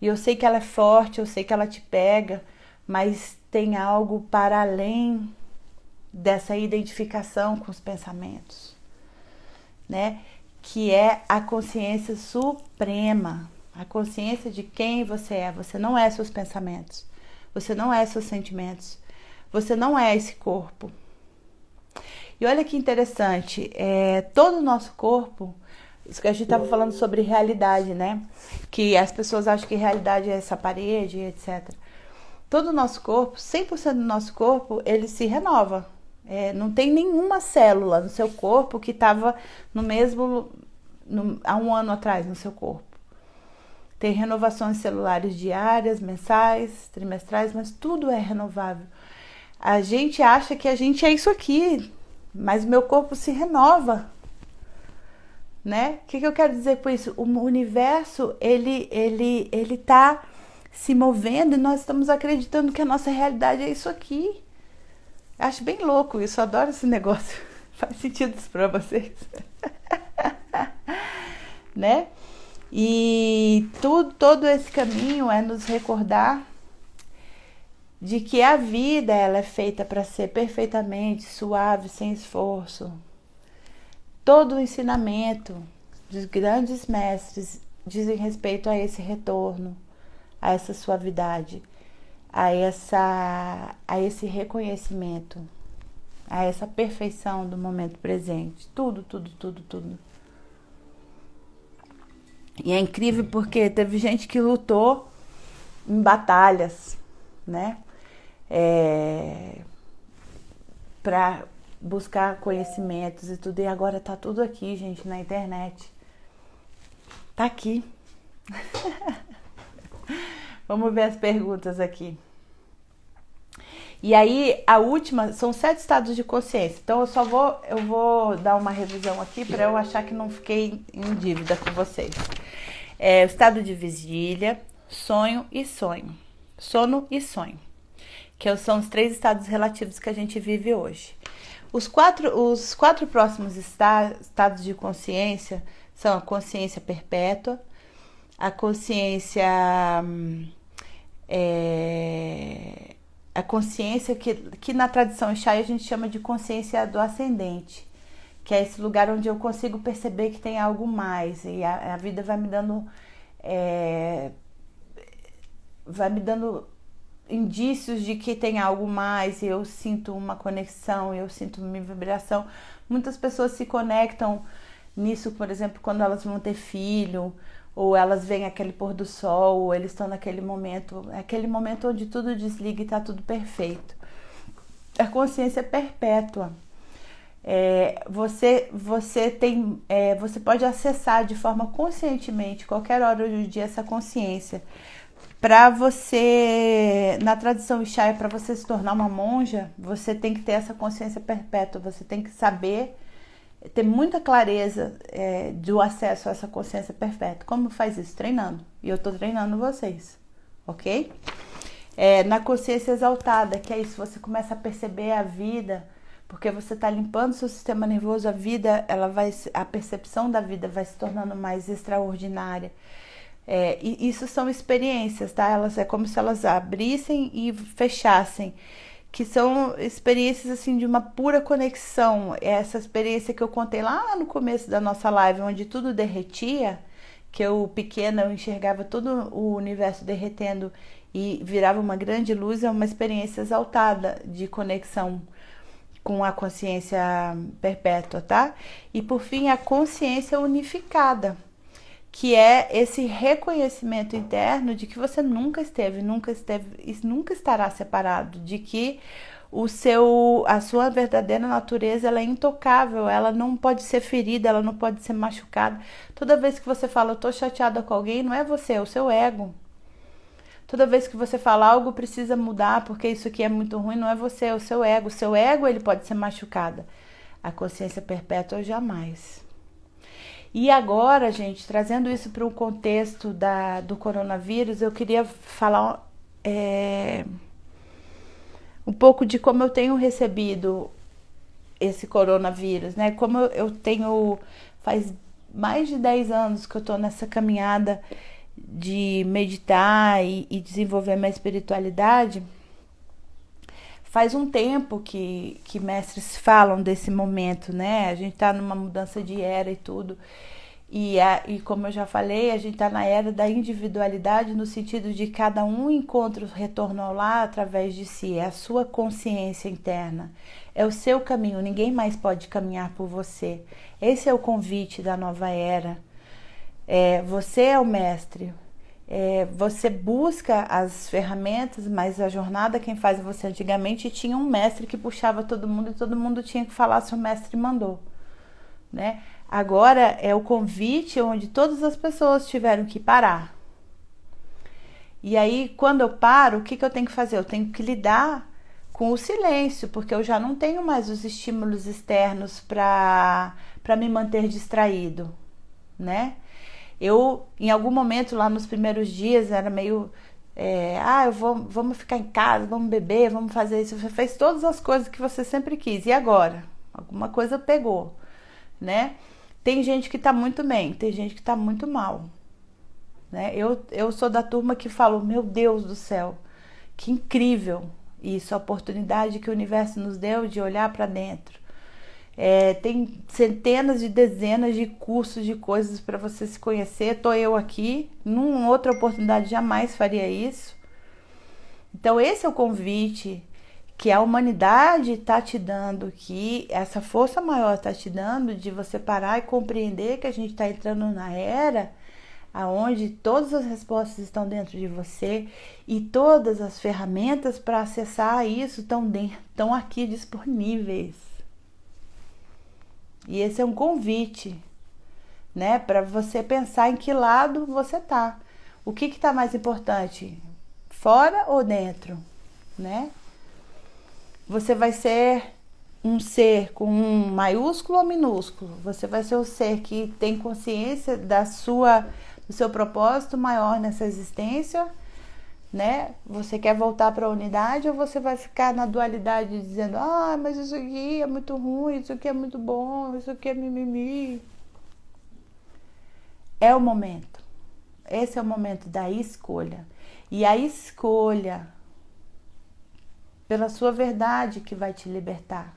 E eu sei que ela é forte, eu sei que ela te pega, mas tem algo para além dessa identificação com os pensamentos, né? Que é a consciência suprema, a consciência de quem você é. Você não é seus pensamentos, você não é seus sentimentos, você não é esse corpo. E olha que interessante, todo o nosso corpo, isso que a gente estava falando sobre realidade, né? Que as pessoas acham que realidade é essa parede, etc. Todo o nosso corpo, 100% do nosso corpo, ele se renova. Não tem nenhuma célula no seu corpo que estava no mesmo há um ano atrás no seu corpo. Tem renovações celulares diárias, mensais, trimestrais, mas tudo é renovável. A gente acha que a gente é isso aqui, mas o meu corpo se renova, né? O que eu quero dizer com isso? O universo, ele tá se movendo e nós estamos acreditando que a nossa realidade é isso aqui. Acho bem louco isso, eu adoro esse negócio. Faz sentido isso pra vocês? Né? E todo esse caminho é nos recordar de que a vida ela é feita para ser perfeitamente suave, sem esforço. Todo o ensinamento dos grandes mestres dizem respeito a esse retorno, a essa suavidade, a esse reconhecimento, a essa perfeição do momento presente. Tudo. E é incrível porque teve gente que lutou em batalhas, né? Para buscar conhecimentos e tudo, e agora tá tudo aqui, gente, na internet. Tá aqui. Vamos ver as perguntas aqui. E aí, a última, são 7 estados de consciência. Então, eu vou dar uma revisão aqui para eu achar que não fiquei em dívida com vocês. O estado de vigília, sonho e sonho. Sono e sonho. Que são os 3 estados relativos que a gente vive hoje. Os quatro próximos estados de consciência são a consciência perpétua, a consciência que na tradição Ixai a gente chama de consciência do ascendente, que é esse lugar onde eu consigo perceber que tem algo mais e a vida vai me dando indícios de que tem algo mais, e eu sinto uma conexão, eu sinto uma vibração. Muitas pessoas se conectam nisso, por exemplo, quando elas vão ter filho, ou elas veem aquele pôr do sol, ou eles estão naquele momento, aquele momento onde tudo desliga e está tudo perfeito. A consciência é perpétua. Você pode acessar de forma conscientemente, qualquer hora do dia, essa consciência. Para você, na tradição Ixai, para você se tornar uma monja, você tem que ter essa consciência perpétua, você tem que saber, ter muita clareza do acesso a essa consciência perpétua. Como faz isso? Treinando. E eu estou treinando vocês, ok? Na consciência exaltada, que é isso, você começa a perceber a vida, porque você está limpando seu sistema nervoso, a percepção da vida vai se tornando mais extraordinária. E isso são experiências, tá? Elas é como se elas abrissem e fechassem, que são experiências assim de uma pura conexão. Essa experiência que eu contei lá no começo da nossa live, onde tudo derretia, que eu pequena eu enxergava todo o universo derretendo e virava uma grande luz, é uma experiência exaltada de conexão com a consciência perpétua, tá? E por fim, a consciência unificada, que é esse reconhecimento interno de que você nunca esteve e nunca estará separado, de que a sua verdadeira natureza, ela é intocável, ela não pode ser ferida, ela não pode ser machucada. Toda vez que você fala, eu tô chateada com alguém, não é você, é o seu ego. Toda vez que você fala, algo precisa mudar porque isso aqui é muito ruim, não é você, é o seu ego. O seu ego, ele pode ser machucado. A consciência perpétua, jamais. E agora, gente, trazendo isso para o contexto do coronavírus, eu queria falar um pouco de como eu tenho recebido esse coronavírus, né? Como eu tenho, faz mais de 10 anos que eu tô nessa caminhada de meditar e desenvolver minha espiritualidade. Faz um tempo que mestres falam desse momento, né? A gente tá numa mudança de era e tudo. E como eu já falei, a gente tá na era da individualidade, no sentido de cada um encontra o retorno ao lar através de si. É a sua consciência interna. É o seu caminho. Ninguém mais pode caminhar por você. Esse é o convite da nova era. Você é o mestre. Você busca as ferramentas, mas a jornada quem faz é você. Antigamente tinha um mestre que puxava todo mundo e todo mundo tinha que falar se o mestre mandou, né? Agora é o convite onde todas as pessoas tiveram que parar. E aí, quando eu paro, o que eu tenho que fazer? Eu tenho que lidar com o silêncio, porque eu já não tenho mais os estímulos externos para me manter distraído, né? Eu, em algum momento lá nos primeiros dias, era meio... vamos ficar em casa, vamos beber, vamos fazer isso. Você fez todas as coisas que você sempre quis. E agora? Alguma coisa pegou, né? Tem gente que tá muito bem, tem gente que tá muito mal, né? Eu sou da turma que falou, meu Deus do céu, que incrível isso, a oportunidade que o universo nos deu de olhar para dentro. Tem centenas de dezenas de cursos, de coisas para você se conhecer. Tô eu aqui, numa outra oportunidade jamais faria isso. Então esse é o convite que a humanidade está te dando, que essa força maior está te dando, de você parar e compreender que a gente está entrando na era aonde todas as respostas estão dentro de você e todas as ferramentas para acessar isso estão aqui disponíveis. E esse é um convite, né, para você pensar em que lado você tá. O que está mais importante, fora ou dentro, né? Você vai ser um ser com um maiúsculo ou minúsculo? Você vai ser um ser que tem consciência do seu propósito maior nessa existência, né? Você quer voltar para a unidade ou você vai ficar na dualidade dizendo, mas isso aqui é muito ruim, isso aqui é muito bom, isso aqui é mimimi. É o momento. Esse é o momento da escolha. E a escolha pela sua verdade que vai te libertar.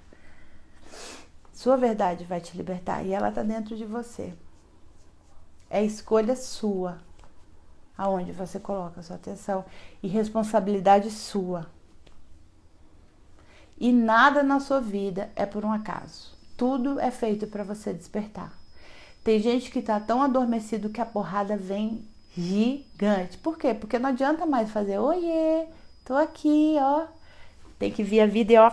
Sua verdade vai te libertar e ela está dentro de você. É escolha sua, aonde você coloca a sua atenção e responsabilidade sua. E nada na sua vida é por um acaso. Tudo é feito para você despertar. Tem gente que está tão adormecido que a porrada vem gigante. Por quê? Porque não adianta mais fazer, oiê, tô aqui, ó. Tem que vir a vida e ó.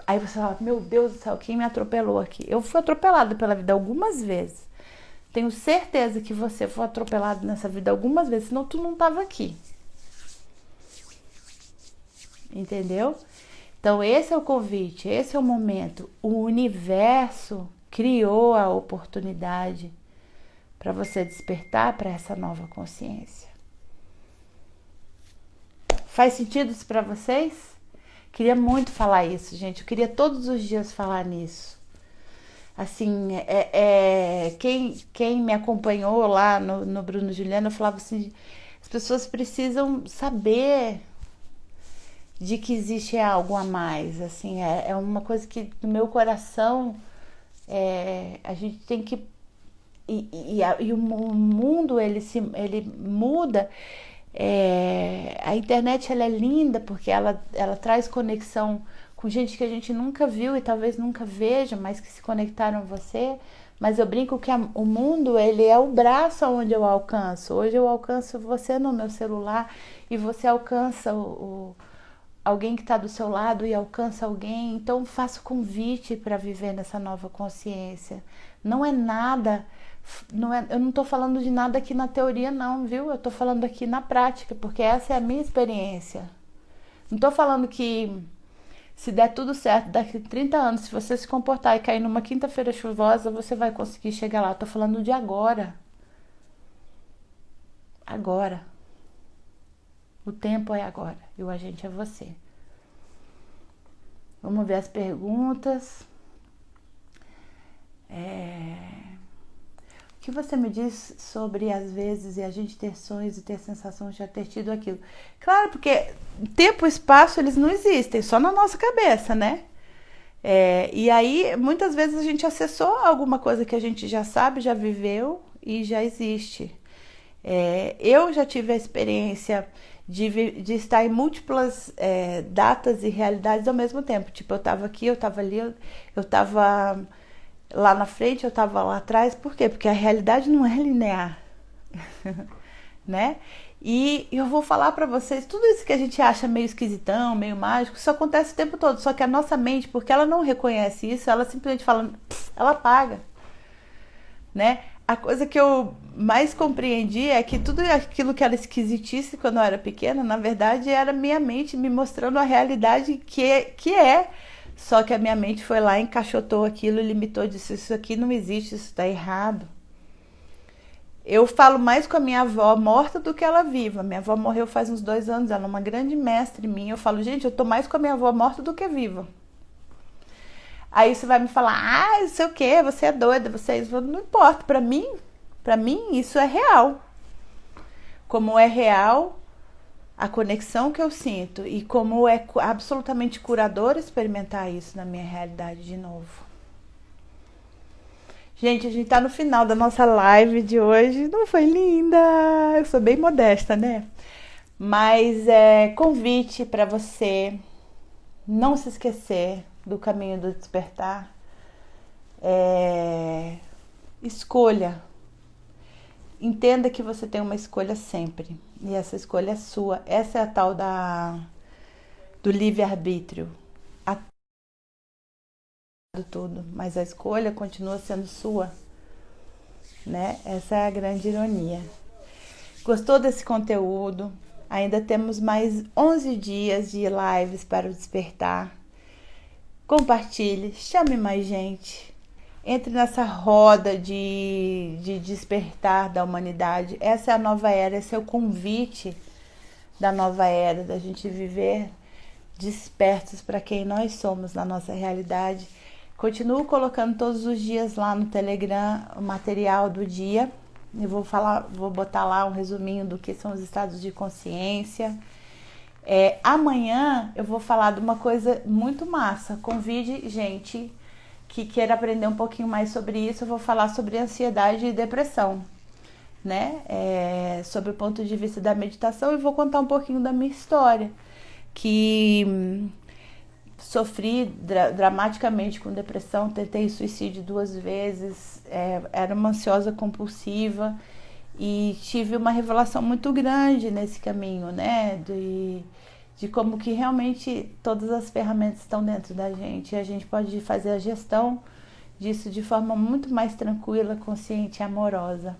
Aí você fala, meu Deus do céu, quem me atropelou aqui? Eu fui atropelada pela vida algumas vezes. Tenho certeza que você foi atropelado nessa vida algumas vezes, senão tu não tava aqui. Entendeu? Então esse é o convite, esse é o momento. O universo criou a oportunidade para você despertar para essa nova consciência. Faz sentido isso para vocês? Queria muito falar isso, gente. Eu queria todos os dias falar nisso. Assim, quem me acompanhou lá no Bruno Juliano, eu falava assim, as pessoas precisam saber de que existe algo a mais, assim, é uma coisa que no meu coração a gente tem que e o mundo ele muda. A internet ela é linda porque ela traz conexão com gente que a gente nunca viu e talvez nunca veja, mas que se conectaram a você. Mas eu brinco que o mundo ele é o braço onde eu alcanço. Hoje eu alcanço você no meu celular e você alcança alguém que está do seu lado e alcança alguém. Então faço convite para viver nessa nova consciência. Não é nada, eu não estou falando de nada aqui na teoria não, viu? Eu estou falando aqui na prática, porque essa é a minha experiência. Não estou falando que se der tudo certo, daqui a 30 anos, se você se comportar e cair numa quinta-feira chuvosa, você vai conseguir chegar lá. Estou falando de agora. Agora. O tempo é agora e o agente é você. Vamos ver as perguntas. O que você me diz sobre, às vezes, a gente ter sonhos e ter sensação de já ter tido aquilo? Claro, porque tempo e espaço, eles não existem, só na nossa cabeça, né? E aí, muitas vezes, a gente acessou alguma coisa que a gente já sabe, já viveu e já existe. Eu já tive a experiência de estar em múltiplas datas e realidades ao mesmo tempo. Tipo, eu estava aqui, eu estava ali, eu estava lá na frente, eu estava lá atrás. Por quê? Porque a realidade não é linear, né? E eu vou falar para vocês, tudo isso que a gente acha meio esquisitão, meio mágico, isso acontece o tempo todo. Só que a nossa mente, porque ela não reconhece isso, ela simplesmente fala, ela apaga, né? A coisa que eu mais compreendi é que tudo aquilo que era esquisitice quando eu era pequena, na verdade, era minha mente me mostrando a realidade que é. Só que a minha mente foi lá, encaixotou aquilo, limitou, disse, isso aqui não existe, isso está errado. Eu falo mais com a minha avó morta do que ela viva. Minha avó morreu faz uns 2 anos, ela é uma grande mestre minha. Eu falo, gente, eu tô mais com a minha avó morta do que viva. Aí você vai me falar, não sei o que, você é doida, você é isso. Não importa, pra mim isso é real. Como é real a conexão que eu sinto e como é absolutamente curador experimentar isso na minha realidade de novo. Gente, a gente tá no final da nossa live de hoje. Não foi linda? Eu sou bem modesta, né? Mas convite para você não se esquecer do caminho do despertar. Escolha. Entenda que você tem uma escolha sempre. E essa escolha é sua. Essa é a tal do livre-arbítrio. Tudo, mas a escolha continua sendo sua, né? Essa é a grande ironia. Gostou desse conteúdo? Ainda temos mais 11 dias de lives para o despertar. Compartilhe, chame mais gente. Entre nessa roda de despertar da humanidade. Essa é a nova era, esse é o convite da nova era, da gente viver despertos para quem nós somos na nossa realidade. Continuo colocando todos os dias lá no Telegram o material do dia. Eu vou botar lá um resuminho do que são os estados de consciência. Amanhã eu vou falar de uma coisa muito massa. Convide gente que queira aprender um pouquinho mais sobre isso. Eu vou falar sobre ansiedade e depressão, né? Sobre o ponto de vista da meditação, e vou contar um pouquinho da minha história, que sofri dramaticamente com depressão, tentei suicídio 2 vezes, era uma ansiosa compulsiva e tive uma revelação muito grande nesse caminho, né? De como que realmente todas as ferramentas estão dentro da gente e a gente pode fazer a gestão disso de forma muito mais tranquila, consciente e amorosa.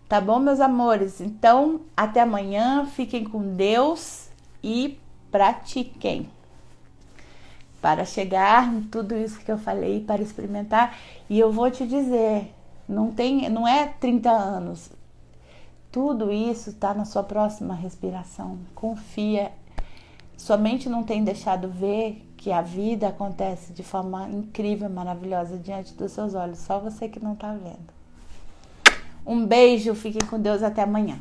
Tá bom, meus amores? Então, até amanhã, fiquem com Deus e pratiquem. Para chegar em tudo isso que eu falei, para experimentar. E eu vou te dizer, não é 30 anos. Tudo isso está na sua próxima respiração. Confia. Sua mente não tem deixado ver que a vida acontece de forma incrível, maravilhosa diante dos seus olhos, só você que não tá vendo. Um beijo, fiquem com Deus, até amanhã.